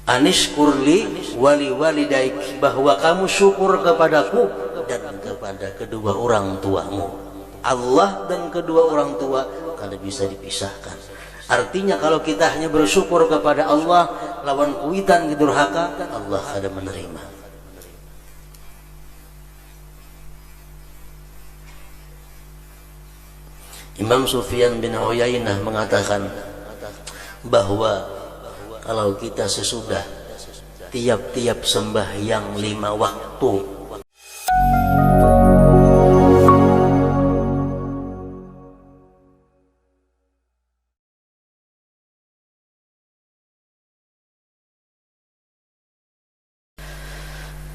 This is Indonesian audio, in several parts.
anishkurli wali walidaik, bahwa kamu syukur kepadaku dan kepada kedua orang tuamu. Allah dan kedua orang tua kalau bisa dipisahkan. Artinya kalau kita hanya bersyukur kepada Allah, lawan kuitan durhaka, Allah ada menerima. Imam Sufyan bin Uyainah mengatakan bahwa kalau kita sesudah tiap-tiap sembahyang 5 waktu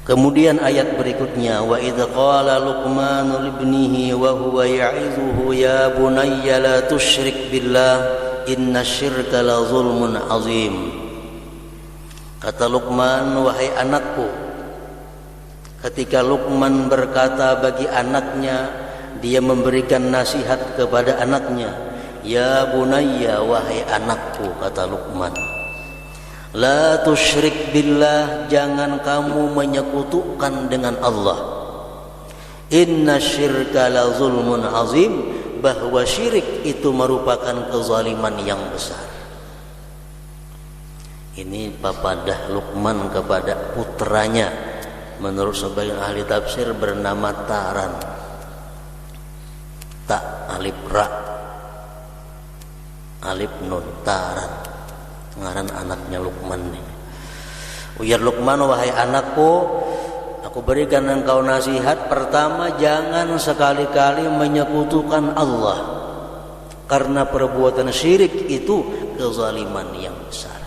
kemudian ayat berikutnya, wa idz qala Luqmanu libnihi wa huwa ya'izuhu ya bunayya la tusyrik billah innasyirka la zulmun azim. Kata Luqman, wahai anakku, ketika Luqman berkata bagi anaknya, dia memberikan nasihat kepada anaknya, ya bunayya, wahai anakku, kata Luqman, la tusyrik billah, jangan kamu menyekutukan dengan Allah. Inna syirka la zulmun azim, bahwa syirik itu merupakan kezaliman yang besar. Ini papadah Luqman kepada putranya, menurut sebagian ahli tafsir bernama Taran, tak alif ra alif nun, Taran, ngaran anaknya Luqman ini. Ujar Luqman, wahai anakku, aku berikan engkau nasihat. Pertama, jangan sekali-kali menyekutukan Allah, karena perbuatan syirik itu kezaliman yang besar.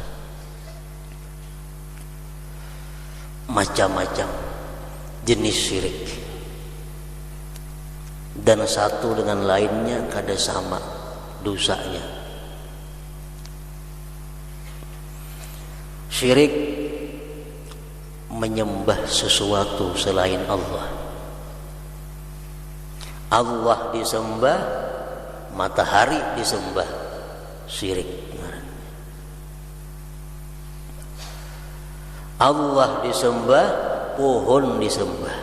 Macam-macam jenis syirik, dan satu dengan lainnya kada sama dosanya. Syirik menyembah sesuatu selain Allah. Allah disembah, matahari disembah, syirik. Allah disembah, pohon disembah.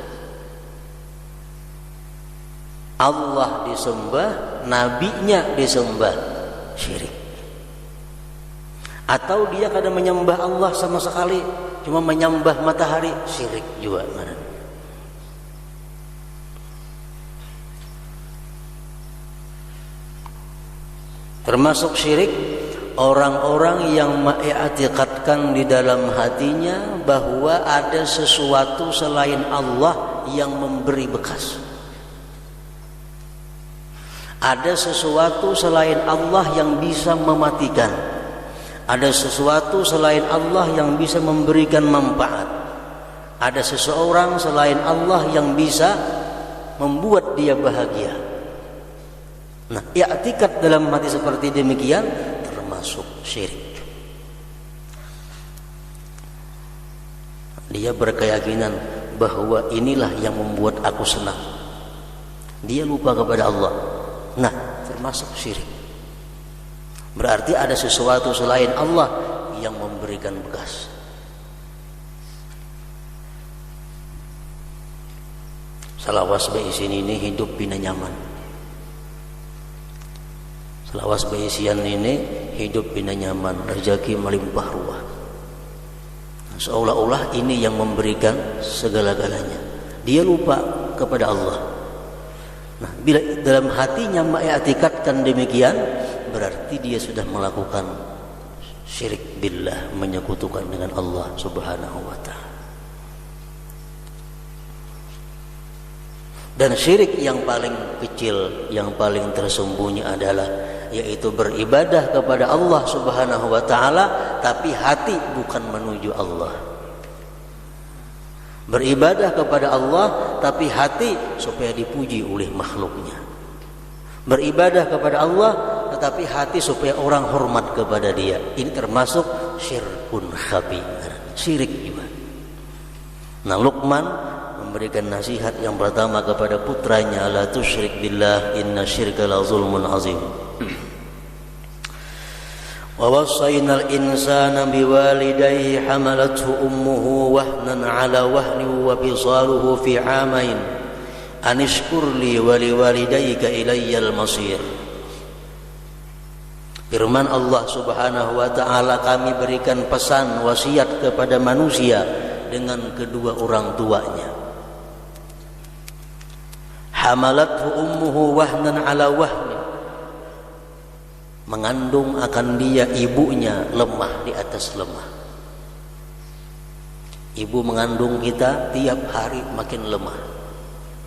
Allah disembah, nabinya disembah, syirik. Atau dia kadang menyembah Allah sama sekali, cuma menyembah matahari, syirik juga. Termasuk syirik orang-orang yang mengiktikadkan di dalam hatinya bahwa ada sesuatu selain Allah yang memberi bekas. Ada sesuatu selain Allah yang bisa mematikan. Ada sesuatu selain Allah yang bisa memberikan manfaat. Ada seseorang selain Allah yang bisa membuat dia bahagia. Nah, i'tikad dalam hati seperti demikian termasuk syirik. Dia berkeyakinan bahwa inilah yang membuat aku senang. Dia lupa kepada Allah. Nah, termasuk syirik. Berarti ada sesuatu selain Allah yang memberikan bekas. Salawas bayi sini ini hidup bina nyaman. Salawas bayi sian ini hidup bina nyaman, rezeki melimpah ruah. Seolah-olah ini yang memberikan segala-galanya. Dia lupa kepada Allah. Nah, bila dalam hatinya mengiktikadkan demikian, berarti dia sudah melakukan syirik billah, menyekutukan dengan Allah Subhanahu wa ta'ala. Dan syirik yang paling kecil, yang paling tersembunyi adalah yaitu beribadah kepada Allah Subhanahu wa ta'ala, tapi hati bukan menuju Allah. Beribadah kepada Allah tapi hati supaya dipuji oleh makhluknya. Beribadah kepada Allah tetapi hati supaya orang hormat kepada dia. Ini termasuk syirkun khafi, syirik juga. Nah, Luqman memberikan nasihat yang pertama kepada putranya, la tusyrik billah inna syirka la zulmun azim. ووصينا الإنسان بوالديه حملته أمه وهنا على وهن وفصاله في عامين أن اشكر لي ولوالديك إلي المصير. Firman Allah Subhanahu wa taala, kami berikan pesan wasiat kepada manusia dengan kedua orang tuanya. Hamalathu ummuhu wahnan ala wahni, mengandung akan dia ibunya lemah di atas lemah. Ibu mengandung kita tiap hari makin lemah,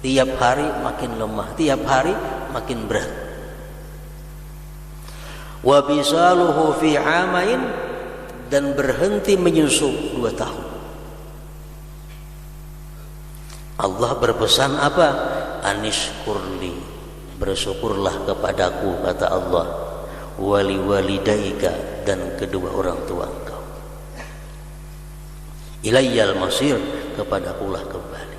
tiap hari makin lemah, tiap hari makin berat. Wa bisaluhu fi amain, dan berhenti menyusu 2 tahun. Allah berpesan apa? Anishkurli, bersyukurlah kepadaku, kata Allah, wali walidaika, dan kedua orang tua engkau. Ilayyal masir, kepadakulah kembali.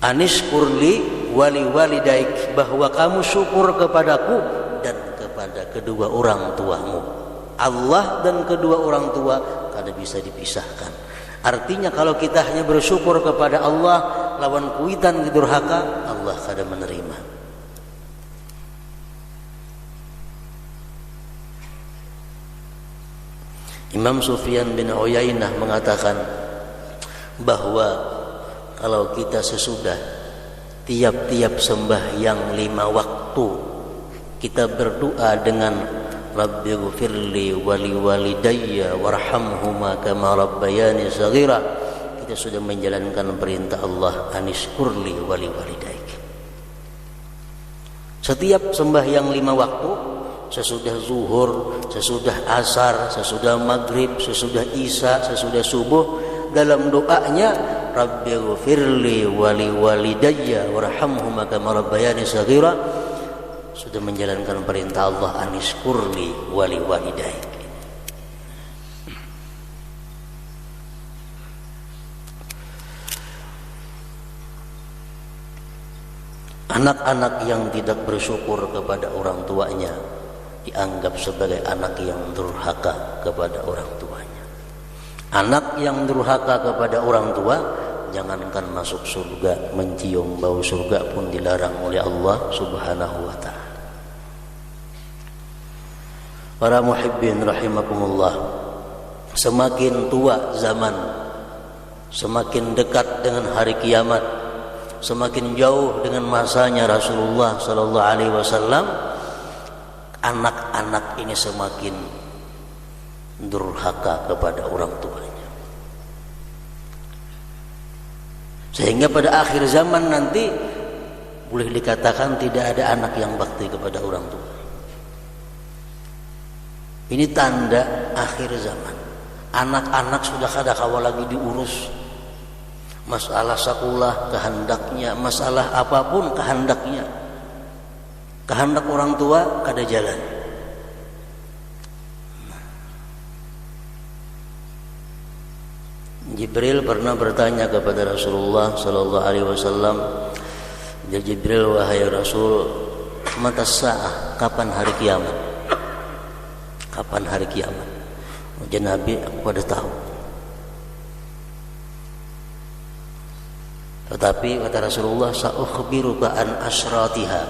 Anishkurli wali walidaik, bahwa kamu syukur kepadaku dan kepada kedua orang tuamu. Allah dan kedua orang tua kada bisa dipisahkan. Artinya kalau kita hanya bersyukur kepada Allah lawan kuitan durhaka, Allah kada menerima. Imam Sufyan bin Uyainah mengatakan bahwa kalau kita sesudah tiap-tiap sembahyang 5 waktu kita berdoa dengan Rabbighfirli wali walidayya warhamhuma kama rabbayani shaghira, kita sudah menjalankan perintah Allah, anishkurli wali walidayk. Setiap sembahyang 5 waktu, sesudah zuhur, sesudah asar, sesudah maghrib, sesudah isya, sesudah subuh, dalam doanya Rabbighfirli wali walidayya warhamhuma kama rabbayani shaghira, sudah menjalankan perintah Allah, anishkurli wali walidayk. Anak-anak yang tidak bersyukur kepada orang tuanya dianggap sebagai anak yang durhaka kepada orang tuanya. Anak yang durhaka kepada orang tua, jangankan masuk surga, mencium bau surga pun dilarang oleh Allah Subhanahu wa ta'ala. Para muhibbin rahimakumullah, semakin tua zaman, semakin dekat dengan hari kiamat, semakin jauh dengan masanya Rasulullah sallallahu alaihi wasallam, anak-anak ini semakin durhaka kepada orang tuanya. Sehingga pada akhir zaman nanti boleh dikatakan tidak ada anak yang bakti kepada orang tua. Ini tanda akhir zaman. Anak-anak sudah kada kawal lagi diurus. Masalah sekolah kehendaknya, masalah apapun kehendaknya. Kehendak orang tua kada jalan. Jibril pernah bertanya kepada Rasulullah sallallahu alaihi wasallam, "Ya Jibril, wahai Rasul, mata sa'ah, kapan hari kiamat? Kapan hari kiamat?" Ya Nabi, aku pada tahu. Tetapi kata Rasulullah, "Sa'ukhbiruka an asyratiha."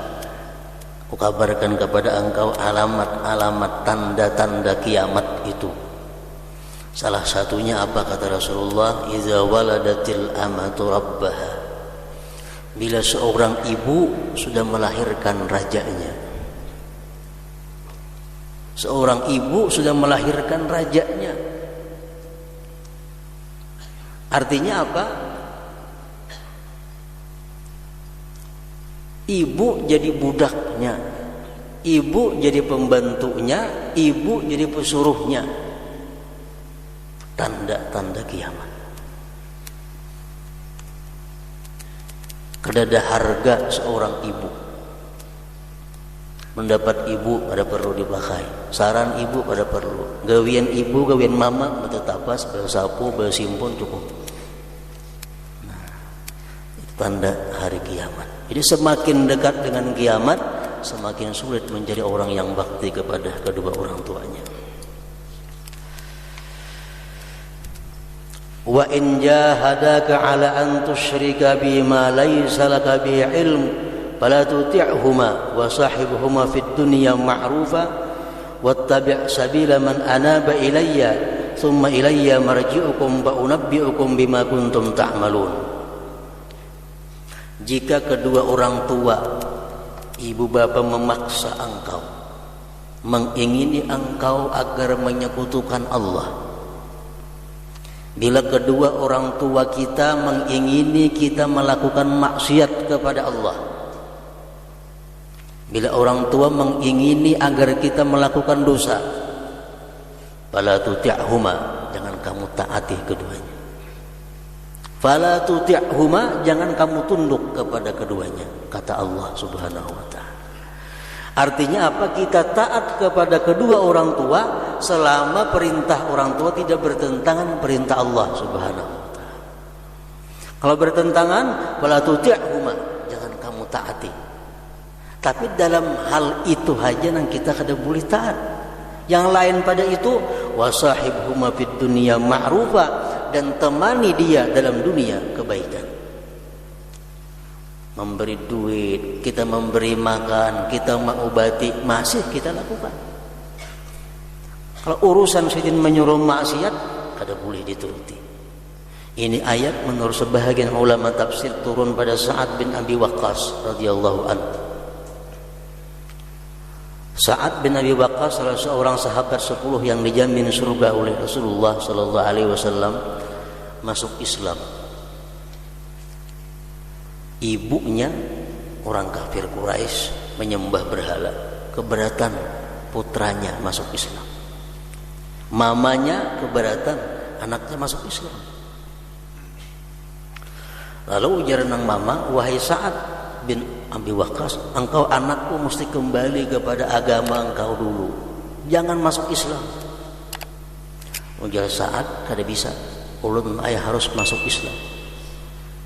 Aku kabarkan kepada engkau alamat-alamat tanda-tanda kiamat itu. Salah satunya apa kata Rasulullah? Iza waladatil amatu rabbaha. Bila seorang ibu sudah melahirkan rajanya. Seorang ibu sudah melahirkan rajanya. Artinya apa? Ibu jadi budaknya, ibu jadi pembantunya, ibu jadi pesuruhnya. Tanda-tanda kiamat. Kedada harga seorang ibu. Mendapat ibu pada perlu dipakai, saran ibu pada perlu, gawian ibu, gawian mama, betetapas, bersapu, bersimpun cukup. Nah, itu tanda hari kiamat. Jadi semakin dekat dengan kiamat, semakin sulit menjadi orang yang bakti kepada kedua orang tuanya. Wa in jahadaka ala an tusyrika bima laysa laka bi ilm fala tuti'huma wa sahibhuma fid dunya ma'rufa wattabi' sabila man anaba ilayya thumma ilayya marji'ukum fa unabbi'ukum bima kuntum ta'malun. Jika kedua orang tua, ibu bapa memaksa engkau, mengingini engkau agar menyekutukan Allah, bila kedua orang tua kita mengingini kita melakukan maksiat kepada Allah, bila orang tua mengingini agar kita melakukan dosa, fala tuti'huma, jangan kamu taati keduanya. Fala tuti'huma, jangan kamu tunduk kepada keduanya, kata Allah Subhanahu wa taala. Artinya apa? Kita taat kepada kedua orang tua selama perintah orang tua tidak bertentangan perintah Allah Subhanahu wa taala. Kalau bertentangan, fala tuti'huma, jangan kamu taati. Tapi dalam hal itu saja yang kita kada boleh taat. Yang lain pada itu, wasahibhuma fid dunya ma'rufa, dan temani dia dalam dunia kebaikan. Memberi duit, kita memberi makan, kita mengobati, masih kita lakukan. Kalau urusan syaitan menyuruh maksiat, kada boleh dituruti. Ini ayat menurut sebahagian ulama tafsir turun pada Sa'ad bin Abi Waqqas radhiyallahu anhu. Sa'ad bin Abi Waqqas salah seorang sahabat 10 yang dijamin surga oleh Rasulullah sallallahu alaihi wasallam, masuk Islam. Ibunya orang kafir Quraisy, menyembah berhala, keberatan putranya masuk Islam. Mamanya keberatan anaknya masuk Islam. Lalu ujar nang mama, wahai Sa'ad bin Abi Waqqas, engkau anakku mesti kembali kepada agama engkau dulu, jangan masuk Islam. Ujar Sa'ad, kada bisa, ulun ayah harus masuk Islam,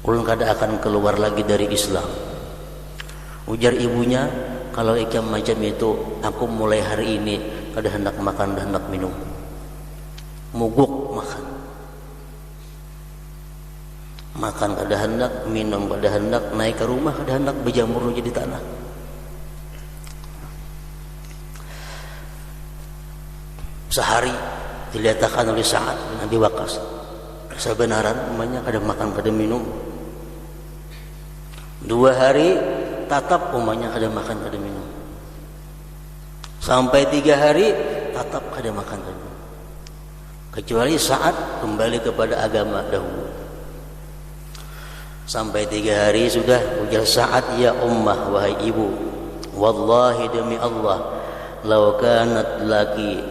ulun kada akan keluar lagi dari Islam. Ujar ibunya, kalau ikam macam itu, aku mulai hari ini kada hendak makan, kada hendak minum, mogok makan. Makan kada hendak, minum kada hendak, naik ke rumah kada hendak, berjamur jadi tanah. Sehari dilihatkan oleh Sa'ad bin Abi Waqqas, sebenarnya umumnya kada makan kada minum. 2 hari tatap umumnya kada makan kada minum. Sampai 3 hari tatap kada makan kada minum. Kecuali Sa'ad kembali kepada agama dahulu. Sampai 3 hari sudah ujar Sa'ad, ya ummah, wahai ibu, wallahi demi Allah, law kanat laki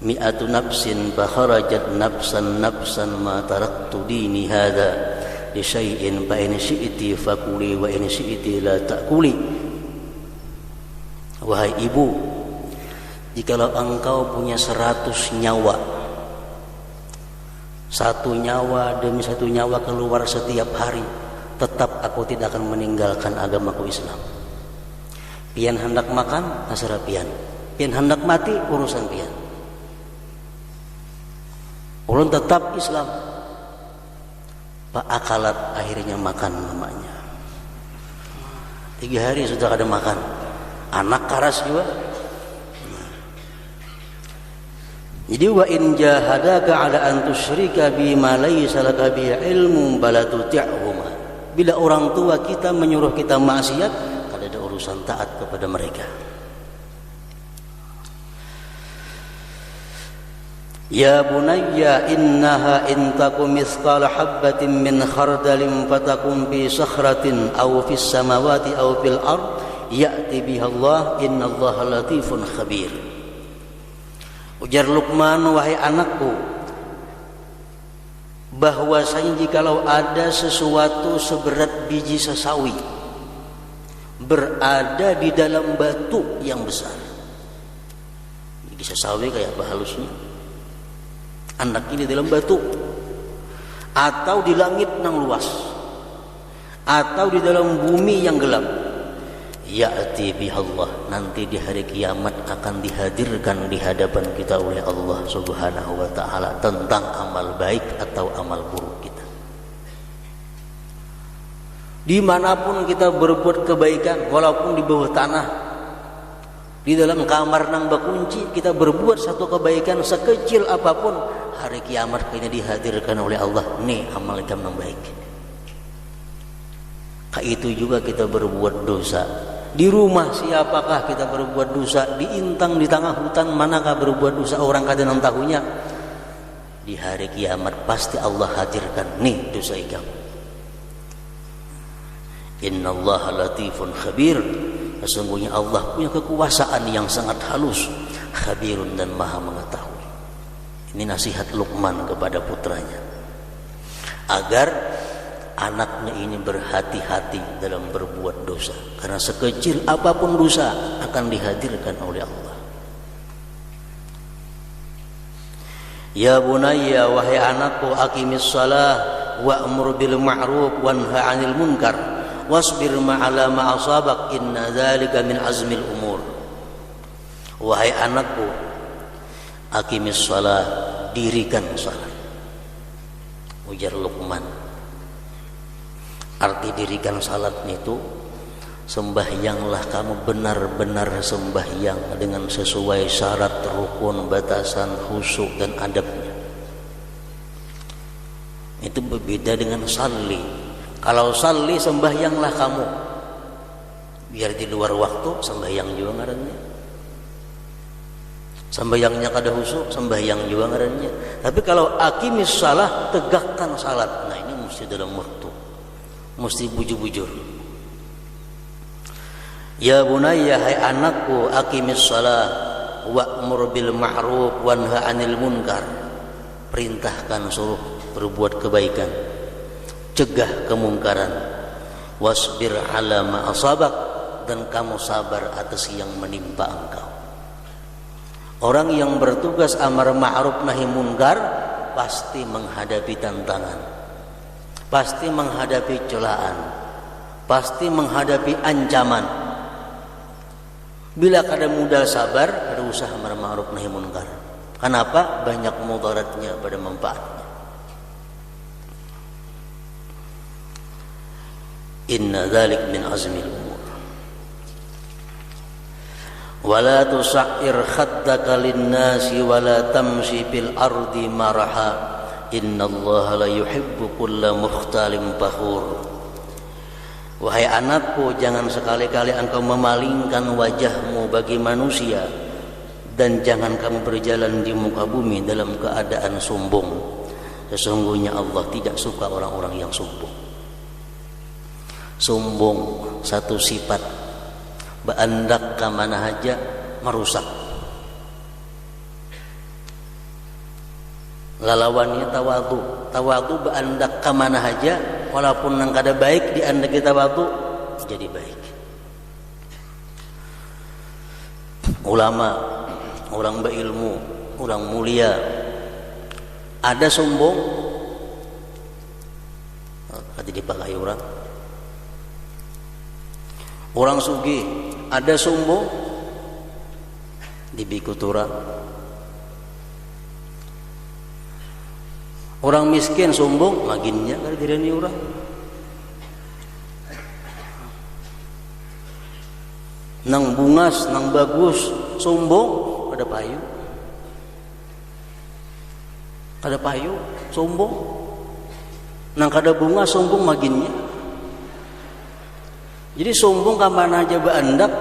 mi'atu nafsin fa kharajat nafsan ma taraktu dini hadha li syai'in fa in syi'ti fakuli wa in syi'ti la ta'kuli. Wahai ibu, jikalau engkau punya 100 nyawa, 1 nyawa demi 1 nyawa keluar setiap hari, tetap aku tidak akan meninggalkan agamaku Islam. Pian hendak makan, asara pian. Pian hendak mati, urusan pian. Ulun tetap Islam. Pak akalat akhirnya makan mamanya. 3 hari sudah kada makan. Anak karas juga. Jadi wa in jahadaka ala an tusyrika bima laysa laka bi ilmun fala tuti'huma. Bila orang tua kita menyuruh kita maksiat, kada ada urusan taat kepada mereka. Ya bunayya innaha in takum mithqala habbatin min khardalin fatakum fi sakhratin aw fis samawati aw fil ard ya'ti biha Allah innallaha latifun khabir. Ujar Luqman, wahai anakku, bahwasanya jikalau ada sesuatu seberat biji sesawi berada di dalam batu yang besar, biji sesawi kayak apa halusnya, anak ini dalam batu, atau di langit nang luas, atau di dalam bumi yang gelap. Ya'ti bihallah, nanti di hari kiamat akan dihadirkan di hadapan kita oleh Allah Subhanahu wa taala tentang amal baik atau amal buruk kita. Dimanapun kita berbuat kebaikan, walaupun di bawah tanah, di dalam kamar nang bakunci, kita berbuat satu kebaikan sekecil apapun, hari kiamat kayaknya dihadirkan oleh Allah, nih amal kamu nang baik. Itu juga kita berbuat dosa. Di rumah siapakah kita berbuat dosa? Diintang di tengah hutan manakah berbuat dosa? Orang kada nang tahunya. Di hari kiamat pasti Allah hadirkan, nih dosa kamu. Innallaha latifun khabir. Sesungguhnya Allah punya kekuasaan yang sangat halus, khabirun dan maha mengetahui. Ini nasihat Luqman kepada putranya agar anaknya ini berhati-hati dalam berbuat dosa, karena sekecil apapun dosa akan dihadirkan oleh Allah. Ya bunayya, wahai anakku, aqimis shalah wa'mur bil ma'ruf wanha 'anil munkar wasbir ma'ala ma asabak inna dzalika min azmil umur. Wahai anakku, aqimis shalah, dirikan salat. Ujar Luqman. Arti dirikan salat itu, sembahyanglah kamu benar-benar sembahyang dengan sesuai syarat, rukun, batasan, khusyuk dan adabnya. Itu berbeda dengan salli. Kalau salli, sembahyanglah kamu biar di luar waktu, sembahyang juga ngarannya. Sembahyangnya kada khusyuk, sembahyang juga ngarannya. Tapi kalau aqimis shalah, tegakkan salat. Nah ini mesti dalam waktu, mesti bujur-bujur. Ya bunayya, hai anakku, aqimis shalah wa'mur bil ma'ruf wanha 'anil munkar. Perintahkan, suruh berbuat kebaikan, cegah kemungkaran. Wasbir 'ala ma asabak, dan kamu sabar atas yang menimpa engkau. Orang yang bertugas amar ma'ruf nahi munkar pasti menghadapi tantangan, pasti menghadapi celaan, pasti menghadapi ancaman. Bila kada modal sabar, ada usaha amar ma'ruf nahi munkar. Kenapa? Banyak mudaratnya pada manfaatnya. Inna dzalik min azmil umur. Wala tusa'ir khaddaka lin-nasi wala tamshi fil ardi maraha. Innallaha la yuhibbu kulla mukhtalin fakhur. Wahai anakku, jangan sekali-kali engkau memalingkan wajahmu bagi manusia, dan jangan kamu berjalan di muka bumi dalam keadaan sombong. Sesungguhnya Allah tidak suka orang-orang yang sombong. Sombong satu sifat, beandak ke mana aja merusak. Lalawannya tawadu, tawadu beandak ke mana aja, walaupun nang kada baik di anda kita tawadu jadi baik. Ulama, orang berilmu, orang mulia, ada sombong kada dipakai orang. Orang sugih ada sombong dibikut orang. Orang miskin sombong maginnya kada dirani orang. Nang bungas, nang bagus sombong kada payu. Kada payu sombong. Nang kada bunga sombong maginnya. Jadi sombong ke mana aja beandak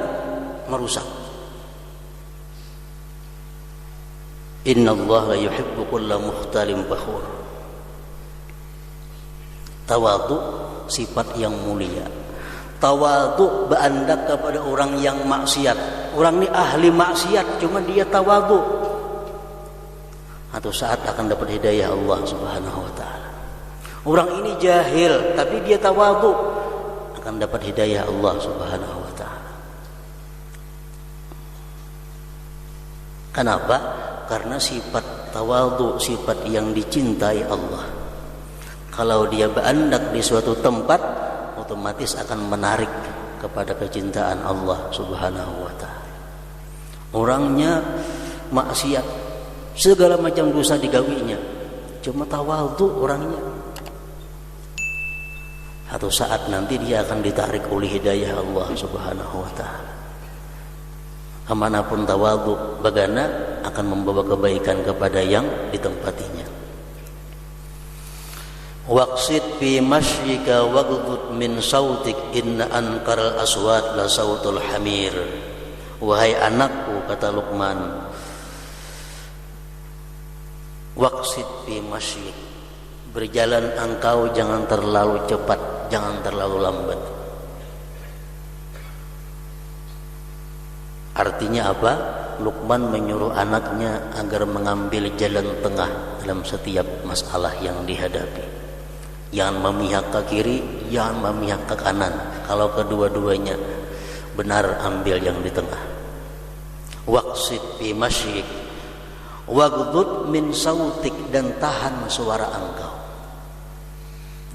merusak. Innallaha la yuhibbu kulla mukhtalin fakhur. Tawadhu sifat yang mulia. Tawadhu beandak kepada orang yang maksiat. Orang ini ahli maksiat, cuma dia tawadhu. Atau saat akan dapat hidayah Allah Subhanahu wa taala. Orang ini jahil, tapi dia tawadhu, akan dapat hidayah Allah Subhanahu wa taala. Kenapa? Karena sifat tawadhu, sifat yang dicintai Allah. Kalau dia berandak di suatu tempat, otomatis akan menarik kepada kecintaan Allah Subhanahu wa taala. Orangnya maksiat, segala macam dosa digawinya, cuma tawadhu orangnya. Satu saat nanti dia akan ditarik oleh hidayah Allah Subhanahu wa taala. Kemanapun tawadhu, bagaimana akan membawa kebaikan kepada yang ditempatinya. Waqsid fi masyrika waghdud min sautik inna ankaral aswat la sautul hamir. Wahai anakku, kata Luqman, waqsid fi masyrik, berjalan engkau jangan terlalu cepat, jangan terlalu lambat. Artinya apa? Luqman menyuruh anaknya agar mengambil jalan tengah dalam setiap masalah yang dihadapi. Jangan memihak ke kiri, jangan memihak ke kanan. Kalau kedua-duanya benar, ambil yang di tengah. Waqsid fi masyik waghdud min sautik, dan tahan suara engkau.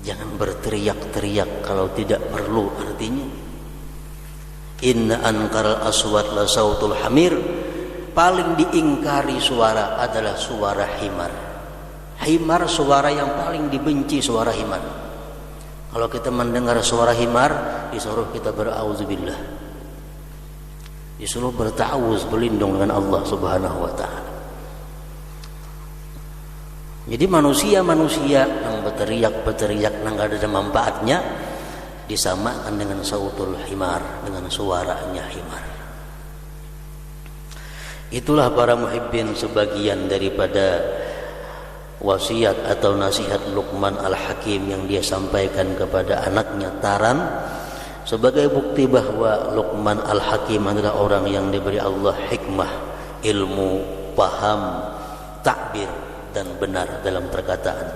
Jangan berteriak-teriak kalau tidak perlu. Artinya inna ankaral aswat la sautul hamir, paling diingkari suara adalah suara himar. Himar suara yang paling dibenci, suara himar. Kalau kita mendengar suara himar, disuruh kita berauzubillah, disuruh berta'awuz, berlindung dengan Allah Subhanahu wa taala. Jadi manusia-manusia yang berteriak-berteriak yang gak ada manfaatnya disamakan dengan sautul himar, dengan suaranya himar. Itulah para muhibbin sebagian daripada wasiat atau nasihat Luqman Al-Hakim yang dia sampaikan kepada anaknya Taran, sebagai bukti bahwa Luqman Al-Hakim adalah orang yang diberi Allah hikmah, ilmu, paham, takbir, dan benar dalam perkataan.